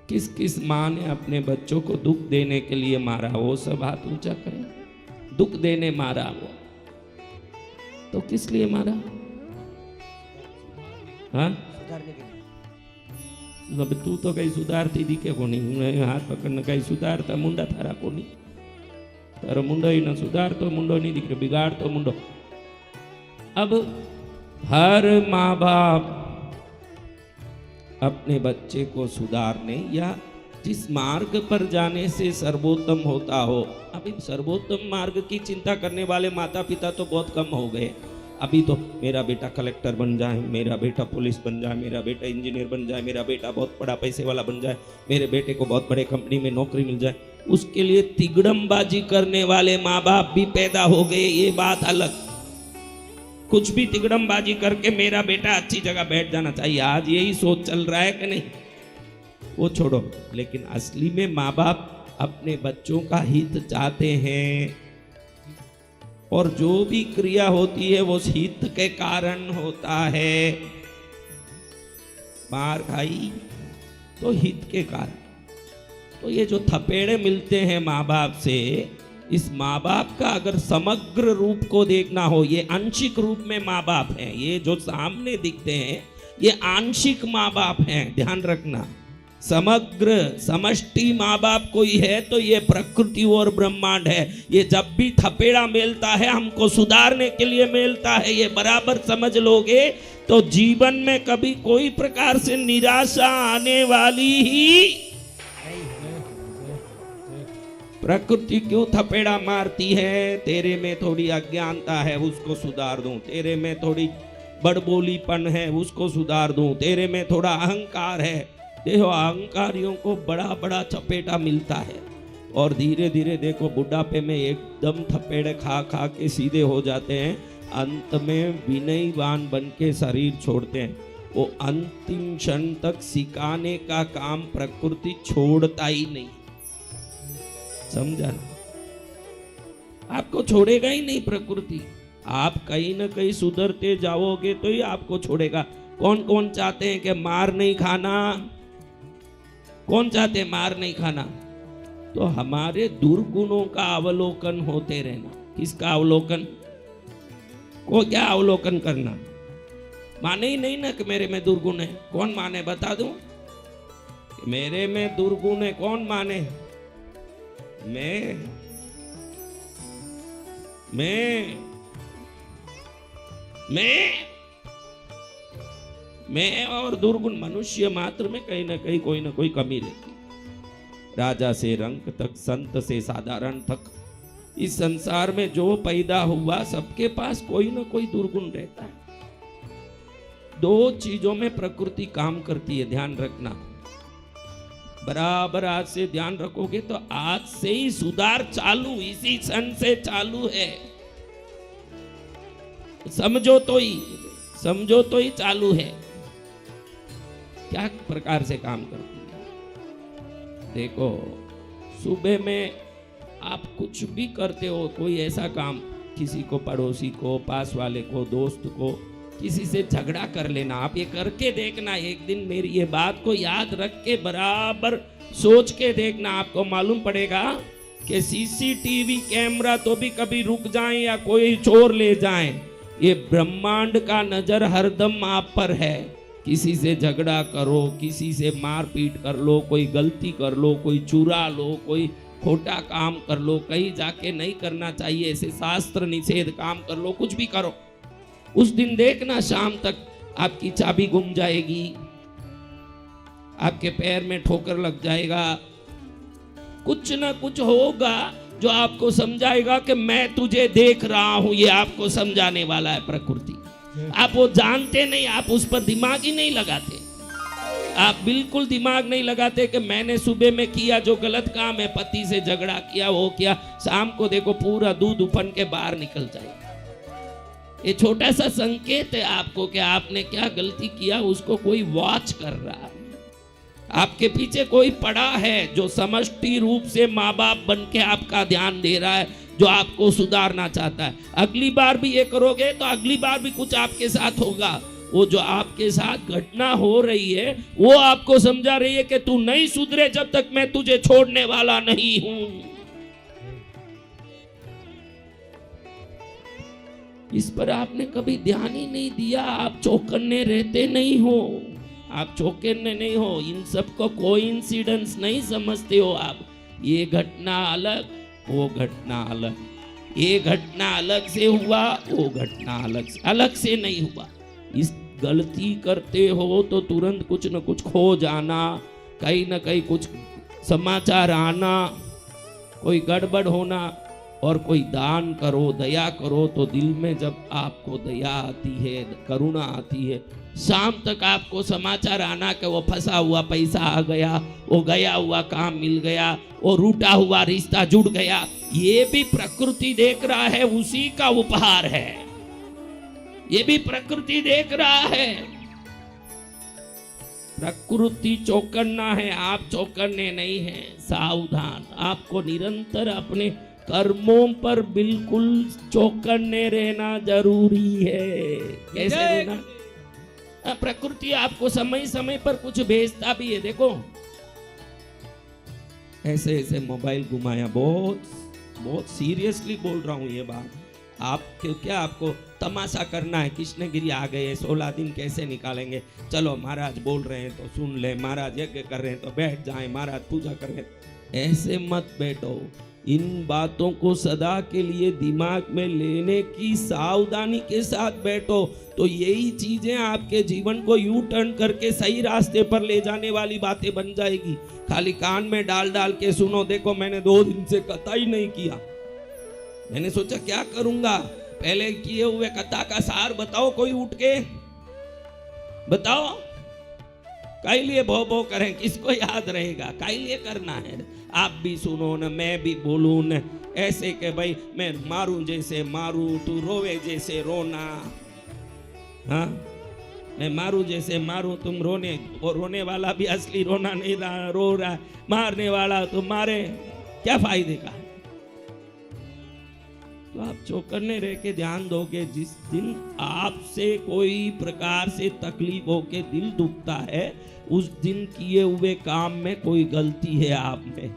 किस किस माँ ने अपने बच्चों को दुख देने के लिए मारा? वो सब हाथ ऊंचा करें। दुख देने मारा वो तो किस लिए मारा? हाँ, अब तू तो कहीं सुधारती दिखे को नहीं, हाथ पकड़ने कहीं सुधारता मुंडा थारा को नहीं, तारो मुंडो ही ना सुधार तो मुंडो नहीं दिख रहा, बिगाड़ तो मुंडो। अब हर माँ बाप अपने बच्चे को सुधारने या जिस मार्ग पर जाने से सर्वोत्तम होता हो, अभी सर्वोत्तम मार्ग की चिंता करने वाले माता पिता तो बहुत कम हो गए। अभी तो मेरा बेटा कलेक्टर बन जाए, मेरा बेटा पुलिस बन जाए, मेरा बेटा इंजीनियर बन जाए, मेरा बेटा बहुत बड़ा पैसे वाला बन जाए, मेरे बेटे को बहुत बड़े कंपनी में नौकरी मिल जाए, उसके लिए तिगड़मबाजी करने वाले माँ बाप भी पैदा हो गए। ये बात अलग, कुछ भी तिगड़मबाजी करके मेरा बेटा अच्छी जगह बैठ जाना चाहिए, आज यही सोच चल रहा है कि नहीं, वो छोड़ो। लेकिन असली में माँ बाप अपने बच्चों का हित चाहते हैं और जो भी क्रिया होती है वो हित के कारण होता है। मार खाई तो हित के कारण। तो ये जो थपेड़े मिलते हैं माँ बाप से, इस माँ बाप का अगर समग्र रूप को देखना हो, ये आंशिक रूप में माँ बाप हैं, ये जो सामने दिखते हैं ये आंशिक माँ बाप हैं, ध्यान रखना। समग्र समष्टि माँ बाप कोई है तो ये प्रकृति और ब्रह्मांड है। ये जब भी थपेड़ा मिलता है हमको सुधारने के लिए मिलता है, ये बराबर समझ लोगे तो जीवन में कभी कोई प्रकार से निराशा आने वाली ही। प्रकृति क्यों थपेड़ा मारती है? तेरे में थोड़ी अज्ञानता है, उसको सुधार दूं, तेरे में थोड़ी बड़बोलीपन है, उसको सुधार दूं, तेरे में थोड़ा अहंकार है। देखो अहंकारियों को बड़ा बड़ा चपेटा मिलता है और धीरे धीरे देखो बुढ़ापे में एकदम थपेड़े खा खा के सीधे हो जाते हैं, अंत में विनयवान बन के शरीर छोड़ते हैं। वो अंतिम क्षण तक सिखाने का काम प्रकृति छोड़ता ही नहीं, समझा ना? आपको छोड़ेगा ही नहीं प्रकृति, आप कहीं ना कहीं सुधरते जाओगे तो ही आपको छोड़ेगा। कौन कौन चाहते हैं कि मार नहीं खाना? कौन चाहते हैं मार नहीं खाना? तो हमारे दुर्गुणों का अवलोकन होते रहना। किसका अवलोकन? को क्या अवलोकन करना? माने ही नहीं ना कि मेरे में दुर्गुण है। कौन माने? बता दूं मेरे में दुर्गुण है, कौन माने? मैं और दुर्गुण मनुष्य मात्र में कहीं ना कहीं कोई ना कोई कमी रहती। राजा से रंक तक, संत से साधारण तक, इस संसार में जो पैदा हुआ सबके पास कोई ना कोई दुर्गुण रहता है। दो चीजों में प्रकृति काम करती है, ध्यान रखना। बराबर आज से ध्यान रखोगे तो आज से ही सुधार चालू, इसी क्षण से चालू है। समझो तो ही चालू है। क्या प्रकार से काम करती है? देखो सुबह में आप कुछ भी करते हो, कोई ऐसा काम, किसी को, पड़ोसी को, पास वाले को, दोस्त को, किसी से झगड़ा कर लेना, आप ये करके देखना। एक दिन मेरी ये बात को याद रख के बराबर सोच के देखना, आपको मालूम पड़ेगा कि सीसीटीवी कैमरा तो भी कभी रुक जाए या कोई चोर ले जाए, ये ब्रह्मांड का नजर हरदम आप पर है। किसी से झगड़ा करो, किसी से मारपीट कर लो, कोई गलती कर लो, कोई चुरा लो, कोई खोटा काम कर लो, कहीं जाके नहीं करना चाहिए ऐसे शास्त्र निषेध काम कर लो, कुछ भी करो, उस दिन देखना शाम तक आपकी चाबी गुम जाएगी, आपके पैर में ठोकर लग जाएगा, कुछ ना कुछ होगा जो आपको समझाएगा कि मैं तुझे देख रहा हूं। ये आपको समझाने वाला है प्रकृति। आप वो जानते नहीं, आप उस पर दिमाग ही नहीं लगाते, आप बिल्कुल दिमाग नहीं लगाते कि मैंने सुबह में किया जो गलत काम है, पति से झगड़ा किया, वो किया, शाम को देखो पूरा दूध उफन के बाहर निकल जाएगा। ये छोटा सा संकेत है आपको कि आपने क्या गलती किया, उसको कोई वॉच कर रहा है, आपके पीछे कोई पड़ा है जो समष्टि रूप से माँ बाप बन के आपका ध्यान दे रहा है, जो आपको सुधारना चाहता है। अगली बार भी ये करोगे तो अगली बार भी कुछ आपके साथ होगा। वो जो आपके साथ घटना हो रही है वो आपको समझा रही है कि तू नहीं सुधरे जब तक मैं तुझे छोड़ने वाला नहीं हूं। इस पर आपने कभी ध्यान ही नहीं दिया। आप चौकन्ने रहते नहीं हो, आप चौकन्ने नहीं हो, इन सब को कोइंसिडेंस नहीं समझते हो आप। ये घटना अलग, वो घटना अलग, ये घटना अलग से हुआ, वो घटना अलग से नहीं हुआ। इस गलती करते हो तो तुरंत कुछ न कुछ खो जाना, कहीं न कहीं कुछ समाचार आना, कोई गड़बड़ होना। और कोई दान करो, दया करो तो दिल में जब आपको दया आती है, करुणा आती है, शाम तक आपको समाचार आना कि वो फंसा हुआ पैसा आ गया, वो गया हुआ काम मिल गया, वो रूठा हुआ रिश्ता जुड़ गया, ये भी प्रकृति देख रहा है, उसी का उपहार है। ये भी प्रकृति देख रहा है। प्रकृति चौकन्ना है, आप चौकन्ने नहीं हैं। सावधान, आपको निरंतर अपने कर्मों पर बिल्कुल चौकन्ने रहना जरूरी है। कैसे रहना? प्रकृति आपको समय समय पर कुछ भेजता भी है। देखो ऐसे ऐसे मोबाइल घुमाया, बहुत सीरियसली बोल रहा हूं ये बात। आप क्या आपको तमाशा करना है? कृष्णगिरी आ गए, 16 दिन कैसे निकालेंगे? चलो महाराज बोल रहे हैं तो सुन ले, महाराज यज्ञ कर रहे हैं तो बैठ जाए, महाराज पूजा कर रहे हैं। ऐसे मत बैठो। इन बातों को सदा के लिए दिमाग में लेने की सावधानी के साथ बैठो, तो यही चीजें आपके जीवन को यू टर्न करके सही रास्ते पर ले जाने वाली बातें बन जाएगी। खाली कान में डाल डाल के सुनो। देखो मैंने 2 दिन से कथा ही नहीं किया, मैंने सोचा क्या करूंगा, पहले किए हुए कथा का सार बताओ, कोई उठ के बताओ। काई लिए भो भो करें, किसको याद रहेगा? काई लिए करना है? आप भी सुनो न, मैं भी बोलूं न, ऐसे के भाई मैं मारूं जैसे मारूं, तू रोवे जैसे रोना। हाँ, मैं मारूं जैसे मारूं, तुम रोने, और रोने वाला भी असली रोना नहीं रहा, रो रहा, मारने वाला तो मारे, क्या फायदे का? तो आप चौकन्ने रह के ध्यान दोगे। जिस दिन आपसे कोई प्रकार से तकलीफ हो के दिल दुखता है, उस दिन किए हुए काम में कोई गलती है आप में,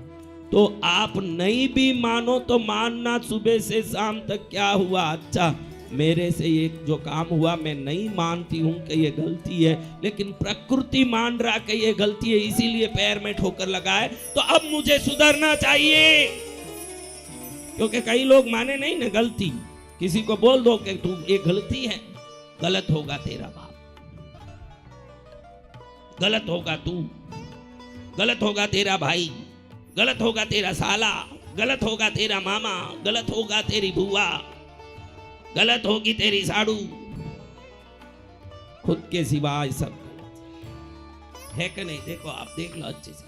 तो आप नहीं भी मानो तो मानना सुबह से शाम तक क्या हुआ, अच्छा मेरे से ये जो काम हुआ मैं नहीं मानती हूँ कि ये गलती है, लेकिन प्रकृति मान रहा कि ये गलती है, इसीलिए पैर में ठोकर लगाए, तो अब मुझे सुधरना चाहिए। क्योंकि कई लोग माने नहीं ना गलती। किसी को बोल दो कि तू ये गलती है, गलत होगा तेरा बाप, गलत होगा तू, गलत होगा तेरा भाई, गलत होगा तेरा साला, गलत होगा तेरा मामा, गलत होगा तेरी बुआ, गलत होगी तेरी साड़ू। खुद के सिवाय सब गलत है कि नहीं? देखो आप देख लो अच्छे से,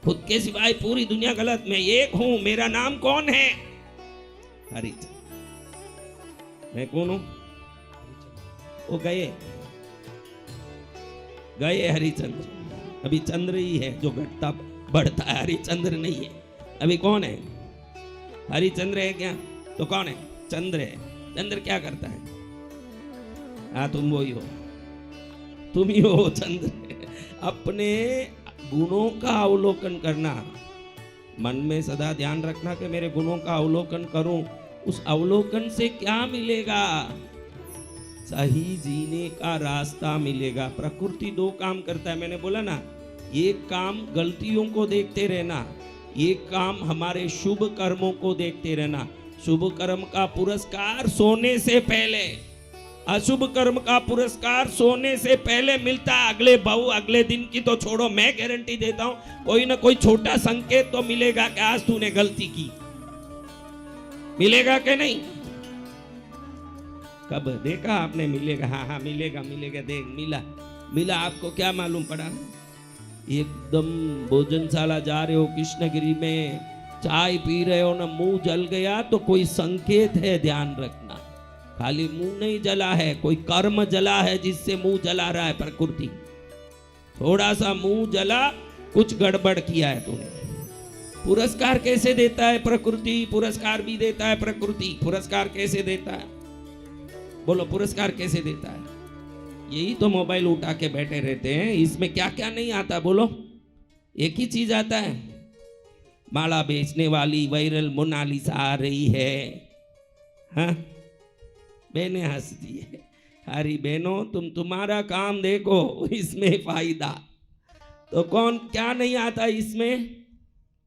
खुद के सिवाय पूरी दुनिया गलत। मैं एक हूं, मेरा नाम कौन है? हरिचंद्र। मैं कौन हूं? वो गए हरिचंद्र। अभी चंद्र ही है जो घटता बढ़ता है, हरिचंद्र नहीं है। अभी कौन है? हरिचंद्र है क्या? तो कौन है? चंद्र है। चंद्र क्या करता है? हाँ तुम वही हो, तुम ही हो चंद्र। अपने गुणों का अवलोकन करना, मन में सदा ध्यान रखना कि मेरे गुणों का अवलोकन करूं। उस अवलोकन से क्या मिलेगा? सही जीने का रास्ता मिलेगा। प्रकृति 2 काम करता है, मैंने बोला ना, एक काम गलतियों को देखते रहना, एक काम हमारे शुभ कर्मों को देखते रहना। शुभ कर्म का पुरस्कार सोने से पहले, अशुभ कर्म का पुरस्कार सोने से पहले मिलता है। अगले भाव अगले दिन की तो छोड़ो, मैं गारंटी देता हूं कोई ना कोई छोटा संकेत तो मिलेगा कि आज तूने गलती की। मिलेगा कि नहीं? कब देखा आपने? मिलेगा, हाँ हाँ मिलेगा, देख मिला। आपको क्या मालूम पड़ा? एकदम भोजनशाला जा रहे हो, कृष्णगिरी में चाय पी रहे हो ना, मुंह जल गया तो कोई संकेत है, ध्यान रखना। खाली मुंह नहीं जला है, कोई कर्म जला है जिससे मुंह जला रहा है प्रकृति। थोड़ा सा मुंह जला, कुछ गड़बड़ किया है तूने। पुरस्कार कैसे देता है प्रकृति? पुरस्कार भी देता है प्रकृति। पुरस्कार कैसे देता है? बोलो, पुरस्कार कैसे देता है? यही तो मोबाइल उठा के बैठे रहते हैं। इसमें क्या क्या नहीं आता बोलो? एक ही चीज आता है, माला बेचने वाली वायरल मोनालिसा आ रही है। हाँ, बहनें हंसती है। अरे बहनों, तुम्हारा काम देखो, इसमें फायदा तो कौन क्या नहीं आता इसमें।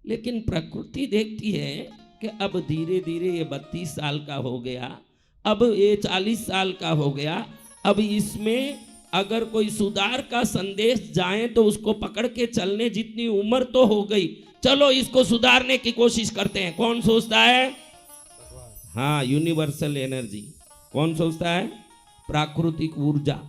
लेकिन प्रकृति देखती है कि अब धीरे धीरे ये 32 साल का हो गया, अब ये 40 साल का हो गया, अब इसमें अगर कोई सुधार का संदेश जाए तो उसको पकड़ के चलने जितनी उम्र तो हो गई, चलो इसको सुधारने की कोशिश करते हैं। कौन सोचता है? हाँ, यूनिवर्सल एनर्जी। कौन सोचता है? प्राकृतिक ऊर्जा।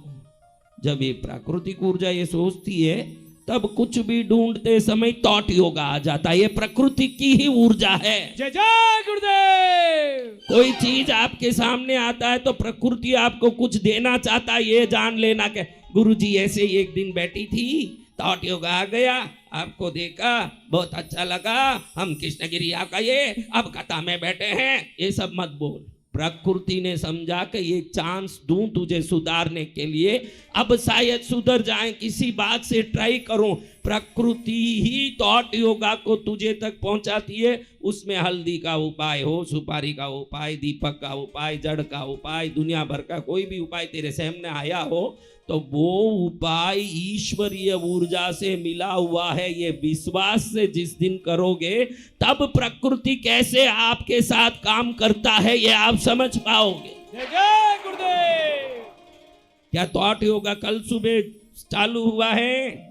जब ये प्राकृतिक ऊर्जा ये सोचती है, तब कुछ भी ढूंढते समय थॉट योगा आ जाता है। ये प्रकृति की ही ऊर्जा है। जय जय गुरुदेव। कोई चीज आपके सामने आता है तो प्रकृति आपको कुछ देना चाहता है, ये जान लेना के गुरुजी ऐसे ही एक दिन बैठी थी, थॉट योगा आ गया, आपको देखा, बहुत अच्छा लगा, हम कृष्णगिरी आ गए, अब कथा में बैठे हैं, ये सब मत बोल। प्रकृति ने समझा कि ये चांस दूं तुझे सुधारने के लिए, अब शायद सुधर जाए, किसी बात से ट्राई करूं। प्रकृति ही थॉट योगा को तुझे तक पहुंचाती है। उसमें हल्दी का उपाय हो, सुपारी का उपाय, दीपक का उपाय, जड़ का उपाय, दुनिया भर का कोई भी उपाय तेरे सामने आया हो तो वो उपाय ईश्वरीय ऊर्जा से मिला हुआ है। ये विश्वास से जिस दिन करोगे, तब प्रकृति कैसे आपके साथ काम करता है ये आप समझ पाओगे। जय जय गुरुदेव। क्या थॉट योगा कल सुबह चालू हुआ है?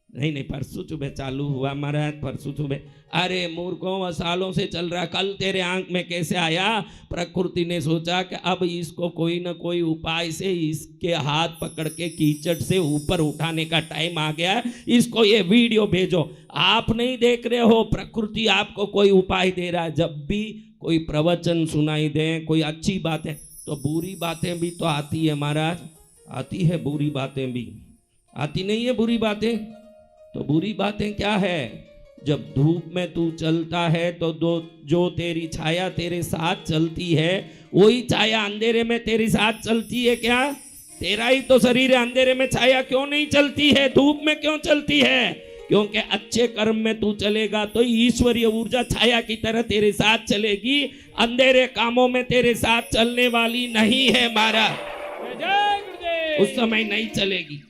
नहीं, परसों सुबह चालू हुआ महाराज, परसों सुबह। अरे मूर्खों, सालों से चल रहा, कल तेरे आंख में कैसे आया? प्रकृति ने सोचा कि अब इसको कोई ना कोई उपाय से इसके हाथ पकड़ के कीचड़ से ऊपर उठाने का टाइम आ गया, इसको ये वीडियो भेजो। आप नहीं देख रहे हो, प्रकृति आपको कोई उपाय दे रहा है। जब भी कोई प्रवचन सुनाई दे, कोई अच्छी बात है, तो बुरी बातें भी तो आती है महाराज, आती है बुरी बातें भी। आती नहीं है बुरी बातें? तो बुरी बातें क्या है? जब धूप में तू चलता है तो जो तेरी छाया तेरे साथ चलती है, वही छाया अंधेरे में तेरे साथ चलती है क्या? तेरा ही तो शरीर है, अंधेरे में छाया क्यों नहीं चलती है? धूप में क्यों चलती है? क्योंकि अच्छे कर्म में तू चलेगा तो ईश्वरीय ऊर्जा छाया की तरह तेरे साथ चलेगी, अंधेरे कामों में तेरे साथ चलने वाली नहीं है महाराज। उस समय नहीं चलेगी।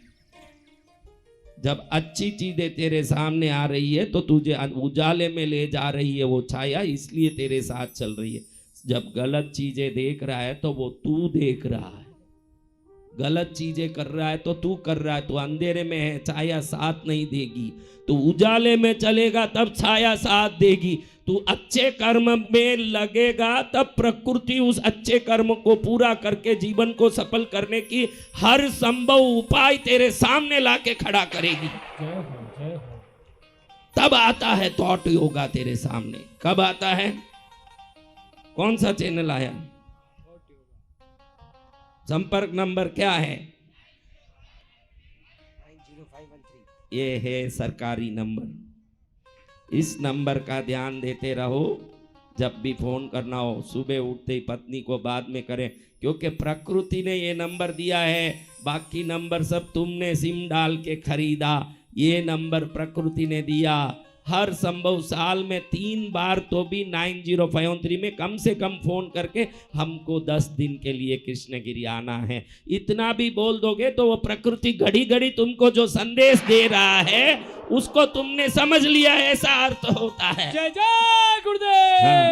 जब अच्छी चीजें तेरे सामने आ रही है तो तुझे उजाले में ले जा रही है वो छाया, इसलिए तेरे साथ चल रही है। जब गलत चीजें देख रहा है तो वो तू देख रहा है, गलत चीजें कर रहा है तो तू कर रहा है। तो अंधेरे में है, छाया साथ नहीं देगी। तो उजाले में चलेगा तब छाया साथ देगी। तू अच्छे कर्म में लगेगा तब प्रकृति उस अच्छे कर्म को पूरा करके जीवन को सफल करने की हर संभव उपाय तेरे सामने लाके खड़ा करेगी। तब आता है थॉट योगा तेरे सामने। कब आता है? कौन सा चैनल आया? संपर्क नंबर क्या है? 90513। ये है सरकारी नंबर। इस नंबर का ध्यान देते रहो। जब भी फोन करना हो, सुबह उठते ही पत्नी को बाद में करें, क्योंकि प्रकृति ने ये नंबर दिया है। बाकी नंबर सब तुमने सिम डाल के खरीदा, ये नंबर प्रकृति ने दिया। हर संभव साल में 3 बार तो भी 9053 में कम से कम फोन करके हमको 10 दिन के लिए कृष्णगिरी आना है, इतना भी बोल दोगे तो वो प्रकृति घड़ी घड़ी तुमको जो संदेश दे रहा है उसको तुमने समझ लिया, ऐसा अर्थ होता है। जय जय गुरुदेव। हाँ।